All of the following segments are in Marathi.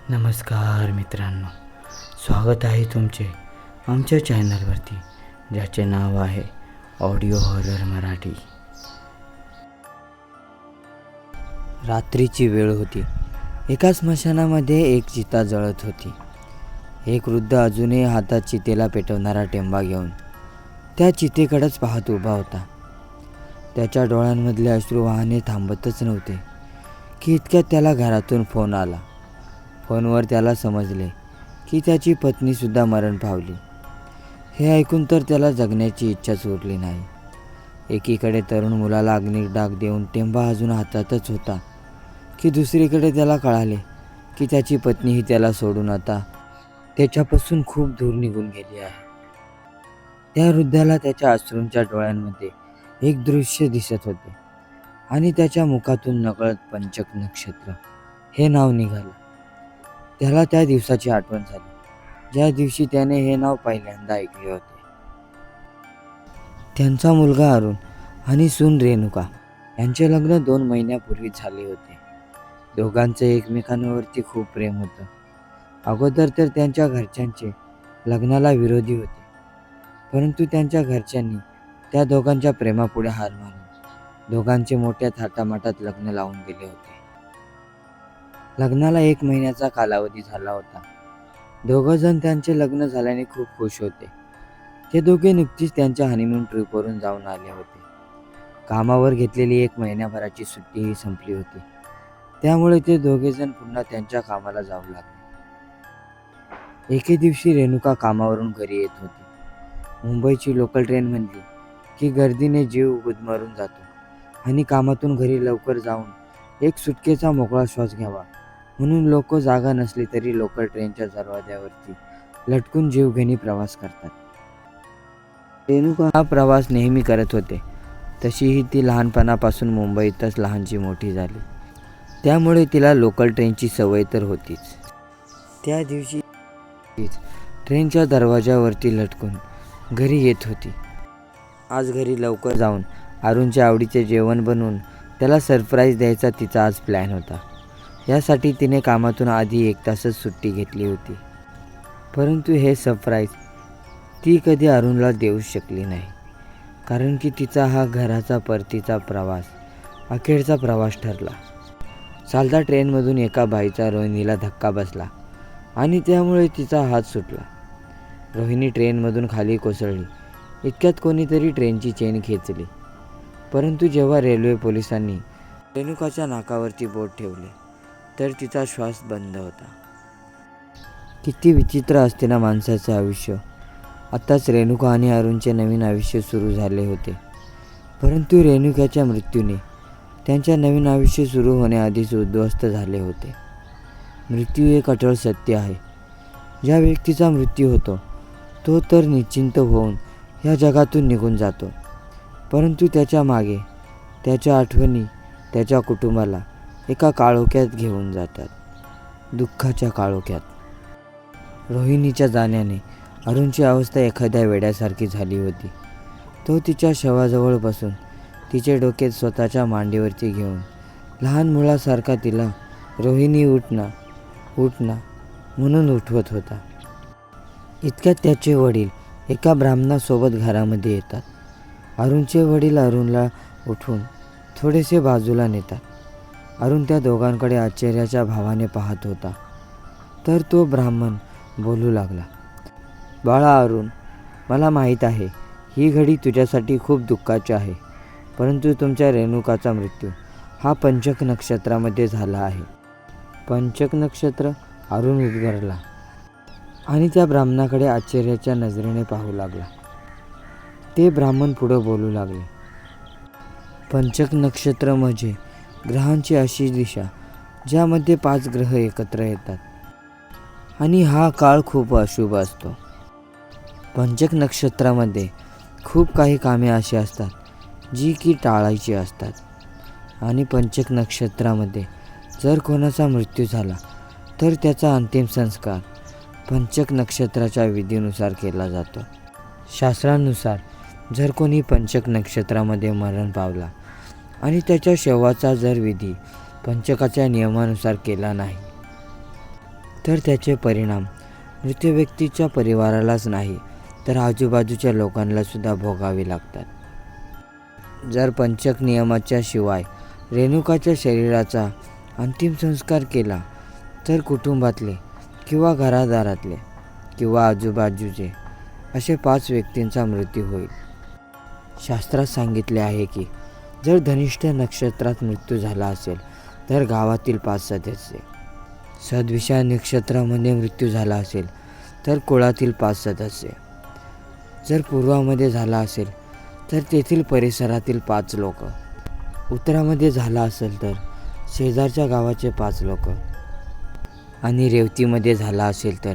नमस्कार मित्रांनो, स्वागत आहे तुमचे आमच्या चॅनलवरती, ज्याचे नाव आहे ऑडिओ हॉरर मराठी. रात्रीची वेळ होती. एका स्मशानामध्ये एक चिता जळत होती. एक वृद्ध अजूनही हातात चितेला पेटवणारा टेंबा घेऊन त्या चितेकडेच पाहत उभा होता. त्याच्या डोळ्यांमधले अश्रू वाहने थांबतच नव्हते की इतक्यात त्याला घरातून फोन आला. फोनवर त्याला समजले की त्याची पत्नीसुद्धा मरण पावली. हे ऐकून तर त्याला जगण्याची इच्छाच उरली नाही. एकीकडे तरुण मुलाला अग्नीत डाग देऊन टेंबा अजून हातातच होता की दुसरीकडे त्याला कळाले की त्याची पत्नीही त्याला सोडून आता त्याच्यापासून खूप दूर निघून गेली आहे. त्या वृद्धाला त्याच्या अश्रूंच्या डोळ्यांमध्ये एक दृश्य दिसत होते आणि त्याच्या मुखातून नकळत पंचक नक्षत्र हे नाव निघालं. त्याला त्या दिवसाची आठवण झाली, ज्या दिवशी त्याने हे नाव पहिल्यांदा ऐकले होते. त्यांचा मुलगा अरुण आणि सून रेणुका यांचे लग्न 2 महिन्यापूर्वी झाले होते. दोघांचे एकमेकांवरती खूप प्रेम होतं. अगोदर तर त्यांच्या घरच्यांचे लग्नाला विरोधी होते, परंतु त्यांच्या घरच्यांनी त्या दोघांच्या प्रेमापुढे हार मानून दोघांचे मोठ्या थाटामाटात लग्न लावून दिले होते. लग्नाला 1 महिन्याचा कालावधी झाला होता. दोघंजण त्यांचे लग्न झाल्याने खूप खुश होते. ते दोघे नुकतीच त्यांच्या हनीमून ट्रिपवरून जाऊन आले होते. कामावर घेतलेली 1 महिन्याभराची सुट्टीही संपली होती. त्यामुळे ते दोघेजण पुन्हा त्यांच्या कामाला जाऊ लागले. एके दिवशी रेणुका कामावरून घरी येत होती. मुंबईची लोकल ट्रेन म्हणली की गर्दीने जीव गुदमरून जातो आणि कामातून घरी लवकर जाऊन एक सुटकेचा मोकळा श्वास घ्यावा म्हणून लोक जागा नसली तरी लोकल ट्रेनच्या दरवाज्यावरती लटकून जीवघेणी प्रवास करतात. रेणुका हा प्रवास नेहमी करत होते. तशीही ती लहानपणापासून मुंबईतच लहानची मोठी झाली, त्यामुळे तिला लोकल ट्रेनची सवय तर होतीच. त्या दिवशी ट्रेनच्या दरवाज्यावरती लटकून घरी येत होती. आज घरी लवकर जाऊन अरुणच्या आवडीचे जेवण बनवून त्याला सरप्राईज द्यायचा तिचा आज प्लॅन होता. यासाठी तिने कामातून आधी 1 तासच सुट्टी घेतली होती. परंतु हे सरप्राईज ती कधी अरुणला देऊ शकली नाही, कारण की तिचा हा घराचा परतीचा प्रवास अखेरचा प्रवास ठरला. चालता ट्रेनमधून एका बाईचा रोहिणीला धक्का बसला आणि त्यामुळे तिचा हात सुटला. रोहिणी ट्रेनमधून खाली कोसळली. इतक्यात कोणीतरी ट्रेनची चेन खेचली, परंतु जेव्हा रेल्वे पोलिसांनी रेणुकाच्या नाकावरती बोट ठेवले तर तिचा श्वास बंद होता. किती विचित्र असते ना माणसाचे आयुष्य. आत्ताच रेणुका आणि अरुणचे नवीन आयुष्य सुरू झाले होते, परंतु रेणुकाच्या मृत्यूने त्यांच्या नवीन आयुष्य सुरू होण्याआधीच उद्ध्वस्त झाले होते. मृत्यू एक अटळ सत्य आहे. ज्या व्यक्तीचा मृत्यू होतो तो तर निश्चिंत होऊन या जगातून निघून जातो, परंतु त्याच्या मागे त्याच्या आठवणी त्याच्या कुटुंबाला एका काळोख्यात घेऊन जातात, दुःखाच्या काळोख्यात. रोहिणीच्या जाण्याने अरुणची अवस्था एखाद्या वेड्यासारखी झाली होती. तो तिच्या शवाजवळ बसून तिचे डोके स्वतःच्या मांडीवरती घेऊन लहान मुलासारखा तिला रोहिणी उठ ना उठ ना म्हणून उठवत होता. इतक्यात त्याचे वडील एका ब्राह्मणासोबत घरामध्ये येतात. अरुणचे वडील अरुणला उठवून थोडेसे बाजूला नेतात. अरुण त्या दोघांकडे आश्चर्याच्या भावाने पाहत होता. तर तो ब्राह्मण बोलू लागला, बाळा अरुण, मला माहीत आहे ही घडी तुझ्यासाठी खूप दुःखाची आहे, परंतु तुमच्या रेणुकाचा मृत्यू हा पंचक नक्षत्रामध्ये झाला आहे. पंचक नक्षत्र? अरुण उद्गारला आणि त्या ब्राह्मणाकडे आश्चर्याच्या नजरेने पाहू लागला. ते ब्राह्मण पुढं बोलू लागले, पंचक नक्षत्र म्हणजे ग्रहांची अशी दिशा ज्यामध्ये 5 ग्रह एकत्र येतात आणि हा काळ खूप अशुभ असतो. पंचक नक्षत्रामध्ये खूप काही कामे अशी असतात जी की टाळायची असतात आणि पंचक नक्षत्रामध्ये जर कोणाचा मृत्यू झाला तर त्याचा अंतिम संस्कार पंचक नक्षत्राच्या विधीनुसार केला जातो. शास्त्रानुसार जर कोणी पंचक नक्षत्रामध्ये मरण पावला आणि त्याच्या शवाचा जर विधी पंचकाच्या नियमानुसार केला नाही तर त्याचे परिणाम मृत व्यक्तीच्या परिवारालाच नाही तर आजूबाजूच्या लोकांना सुद्धा भोगावे लागतात. जर पंचक नियमाच्या शिवाय रेणुकाच्या शरीराचा अंतिम संस्कार केला तर कुटुंबातले किंवा घरादारातले किंवा आजूबाजूचे असे 5 व्यक्तींचा मृत्यू होईल. शास्त्रात सांगितले आहे की जर धनिष्ठ नक्षत्रात मृत्यू झाला असेल तर गावातील 5 सदस्य, सदविषा नक्षत्रामध्ये मृत्यू झाला असेल तर कुळातील 5 सदस्य, जर पूर्वामध्ये झाला असेल तर तेथील परिसरातील 5 लोक, उत्तरामध्ये झाला असेल तर शेजारच्या गावाचे 5 लोक आणि रेवतीमध्ये झाला असेल तर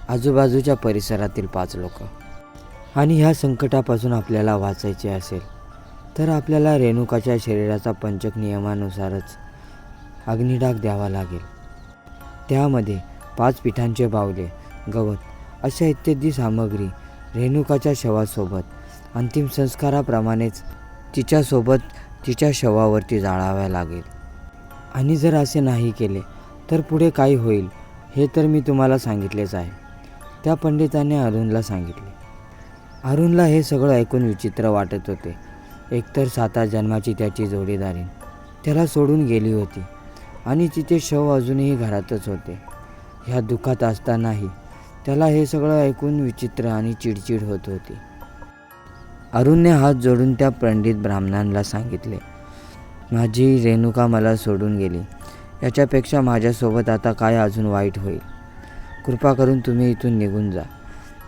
आजूबाजूच्या परिसरातील 5 लोक. आणि ह्या संकटापासून आपल्याला वाचायचे असेल तर आपल्याला रेणुकाच्या शरीराचा पंचक नियमानुसारच अग्निडाग द्यावा लागेल. त्यामध्ये 5 पिठांचे बावले, गवत अशा इत्यादी सामग्री रेणुकाच्या शवासोबत अंतिम संस्काराप्रमाणेच तिच्या शवावरती जाळाव्या लागेल. आणि जर असे नाही केले तर पुढे काय होईल हे तर मी तुम्हाला सांगितलेच आहे. त्या पंडिताने अरुणला सांगितले. अरुणला हे सगळं ऐकून विचित्र वाटत होते. एकतर 7 जन्माची त्याची जोडीदारी त्याला सोडून गेली होती आणि तिचे शव अजूनही घरातच होते. ह्या दुःखात असतानाही त्याला हे सगळं ऐकून विचित्र आणि चिडचिड होत होती. अरुणने हात जोडून त्या पंडित ब्राह्मणांना सांगितले, माझी रेणुका मला सोडून गेली. याच्यापेक्षा माझ्यासोबत आता काय अजून वाईट होईल. कृपा करून तुम्ही इथून निघून जा.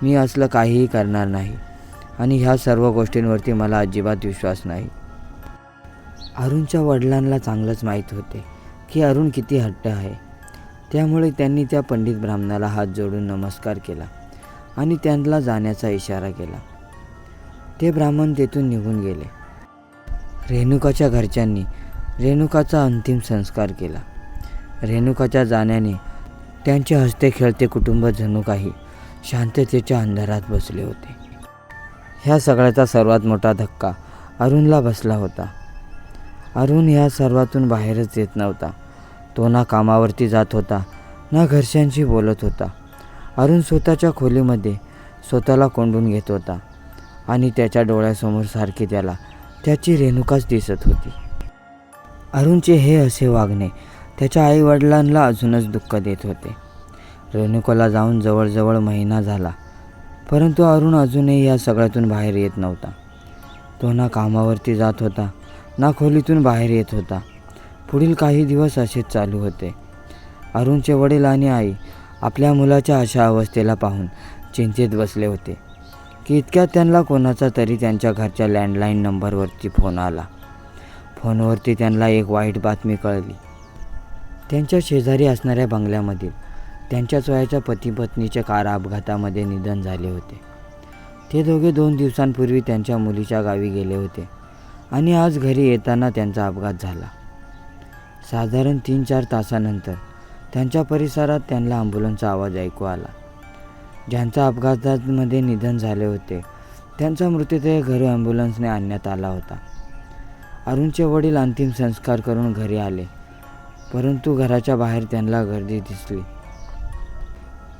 मी असलं काहीही करणार नाही आणि ह्या सर्व गोष्टींवरती मला अजिबात विश्वास नाही. अरुणच्या वडिलांना चांगलंच माहीत होते की अरुण किती हट्ट आहे. त्यामुळे त्यांनी त्या पंडित ब्राह्मणाला हात जोडून नमस्कार केला आणि त्यांना जाण्याचा इशारा केला. ते ब्राह्मण तेथून निघून गेले. रेणुकाच्या घरच्यांनी रेणुकाचा अंतिम संस्कार केला. रेणुकाच्या जाण्याने त्यांचे हसते खेळते कुटुंब जणू काही शांततेच्या अंधारात बसले होते. ह्या सगळ्याचा सर्वात मोठा धक्का अरुणला बसला होता. अरुण ह्या सर्वातून बाहेरच येत नव्हता. तो ना कामावरती जात होता ना घरच्यांशी बोलत होता. अरुण स्वतःच्या खोलीमध्ये स्वतःला कोंडून घेत होता आणि त्याच्या डोळ्यासमोर सारखी त्याला त्याची रेणुकाच दिसत होती. अरुणचे हे असे वागणे त्याच्या आईवडिलांना अजूनच दुःख देत होते. रेणुकाला जाऊन जवळजवळ महिना झाला, परंतु अरुण अजूनही या सगळ्यातून बाहेर येत नव्हता. तो ना कामावरती जात होता ना खोलीतून बाहेर येत होता. पुढील काही दिवस असेच चालू होते. अरुणचे वडील आणि आई आपल्या मुलाच्या अशा अवस्थेला पाहून चिंतेत बसले होते की इतक्यात त्यांना कोणाचा तरी त्यांच्या घरच्या लँडलाईन नंबरवरती फोन आला. फोनवरती त्यांना एक वाईट बातमी कळली. त्यांच्या शेजारी असणाऱ्या बंगल्यामधील त्यांच्याच वयाच्या पती-पत्नीचे कार अपघातामध्ये निधन झाले होते. ते दोघे 2 दिवसांपूर्वी त्यांच्या मुलीच्या गावी गेले होते आणि आज घरी येताना त्यांचा अपघात झाला. साधारण 3-4 तासानंतर त्यांच्या परिसरात त्यांना ॲम्ब्युलन्सचा आवाज ऐकू आला. ज्यांचा अपघातामध्ये निधन झाले होते त्यांचा मृतदेह घरी ॲम्ब्युलन्सने आणण्यात आला होता. अरुणचे वडील अंतिम संस्कार करून घरी आले, परंतु घराच्या बाहेर त्यांना गर्दी दिसली.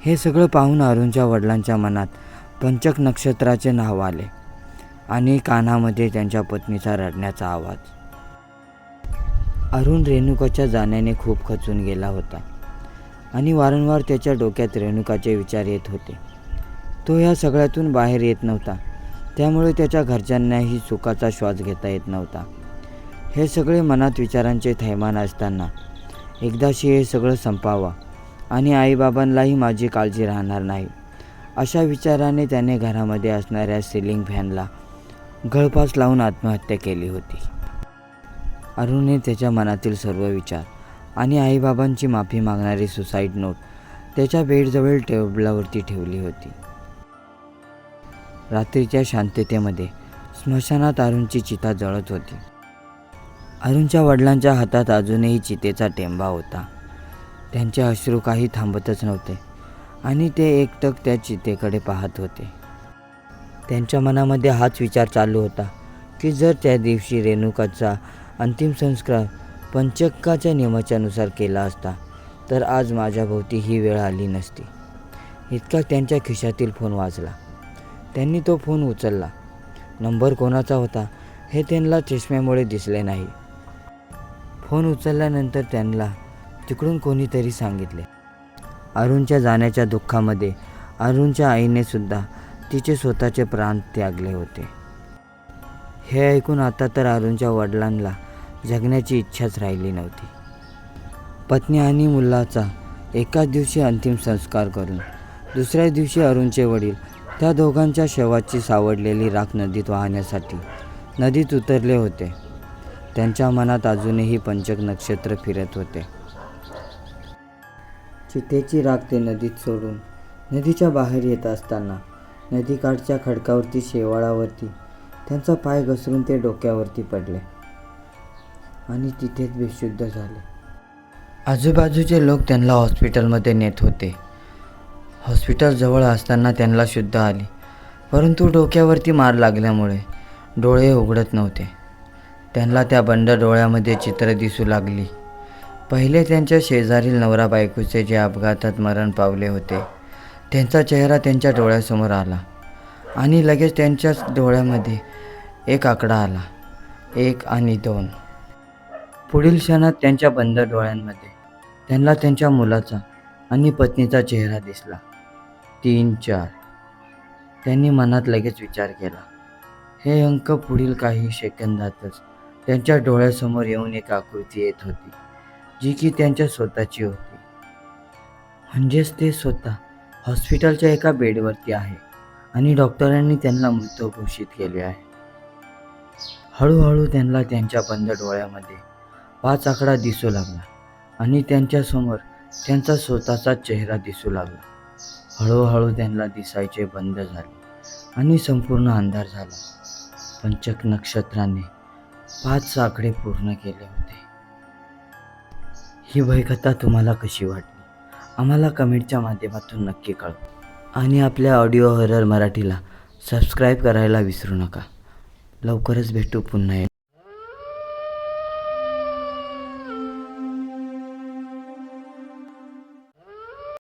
हे सगळं पाहून अरुणच्या वडिलांच्या मनात पंचक नक्षत्राचे नाव आले आणि कानामध्ये त्यांच्या पत्नीचा रडण्याचा आवाज. अरुण रेणुकाच्या जाण्याने खूप खचून गेला होता आणि वारंवार त्याच्या डोक्यात रेणुकाचे विचार येत होते. तो या सगळ्यातून बाहेर येत नव्हता, त्यामुळे त्याच्या घरच्यांनाही सुखाचा श्वास घेता येत नव्हता. हे सगळे मनात विचारांचे थैमान असताना एकदाशी हे सगळं संपावा आणि आईबाबांनाही माझी काळजी राहणार नाही, अशा विचाराने त्याने घरामध्ये असणाऱ्या सिलिंग फॅनला गळफास लावून आत्महत्या केली होती. अरुणने त्याच्या मनातील सर्व विचार आणि आईबाबांची माफी मागणारी सुसाईड नोट त्याच्या बेडजवळ टेबलावरती ठेवली होती. रात्रीच्या शांततेमध्ये स्मशानात अरुणची चिता जळत होती. अरुणच्या वडिलांच्या हातात अजूनही चितेचा टेंबा होता. त्यांचे अश्रू काही थांबतच नव्हते आणि ते एकटक त्या चितेकडे पाहत होते. त्यांच्या मनामध्ये हाच विचार चालू होता की जर त्या दिवशी रेणुकाचा अंतिम संस्कार पंचकाच्या नियमाच्यानुसार केला असता तर आज माझ्याभोवती ही वेळ आली नसती. इतका त्यांच्या खिशातील फोन वाजला. त्यांनी तो फोन उचलला. नंबर कोणाचा होता हे त्यांना चष्म्यामुळे दिसले नाही. फोन उचलल्यानंतर त्यांना तिकडून कोणीतरी सांगितले. अरुणच्या जाण्याच्या दुःखामध्ये अरुणच्या आईने सुद्धा तिचे स्वतःचे प्राण त्यागले होते. हे ऐकून आता तर अरुणच्या वडिलांना जगण्याची इच्छाच राहिली नव्हती. पत्नी आणि मुलाचा एकाच दिवशी अंतिम संस्कार करून दुसऱ्या दिवशी अरुणचे वडील त्या दोघांच्या शवाची सावडलेली राख नदीत वाहण्यासाठी नदीत उतरले होते. त्यांच्या मनात अजूनही पंचक नक्षत्र फिरत होते. चितेची राख ते नदीत सोडून नदीच्या बाहेर येत असताना नदीकाठच्या खडकावरती शेवाळावरती त्यांचा पाय घसरून ते डोक्यावरती पडले आणि तिथेच बेशुद्ध झाले. आजूबाजूचे लोक त्यांना हॉस्पिटलमध्ये नेत होते. हॉस्पिटल जवळ असताना त्यांना शुद्ध आली, परंतु डोक्यावरती मार लागल्यामुळे डोळे उघडत नव्हते. त्यांना त्या बंद डोळ्यामध्ये चित्र दिसू लागली. पहिले त्यांच्या शेजारील नवरा बायकोचे जे अपघातात मरण पावले होते त्यांचा चेहरा त्यांच्या डोळ्यासमोर आला आणि लगेच त्यांच्या डोळ्यामध्ये एक आकडा आला, 1 आणि 2. पुढील क्षणात त्यांच्या बंद डोळ्यांमध्ये त्यांना त्यांच्या मुलाचा आणि पत्नीचा चेहरा दिसला, 3, 4. त्यांनी मनात लगेच विचार केला. हे अंक पुढील काही सेकंदातच त्यांच्या डोळ्यासमोर येऊन एक आकृती येत होती, जी की त्यांच्या स्वतःची होती. म्हणजेच ते स्वतः हॉस्पिटलच्या एका बेडवरती आहे आणि डॉक्टरांनी त्यांना मृत घोषित केले आहे. हळूहळू त्यांना त्यांच्या बंद डोळ्यामध्ये 5 आकडा दिसू लागला आणि त्यांच्यासमोर त्यांचा स्वतःचा चेहरा दिसू लागला. हळूहळू त्यांना दिसायचे बंद झाले आणि संपूर्ण अंधार झाला. पंचक नक्षत्राने 5 आकडे पूर्ण केले होते. ही भयकथा तुम्हाला कशी वाटली आम्हाला कमेंटच्या माध्यमातून नक्की कळवा आणि आपल्या ऑडिओ हॉरर मराठीला सबस्क्राईब करायला विसरू नका. लवकरच भेटू पुन्हा.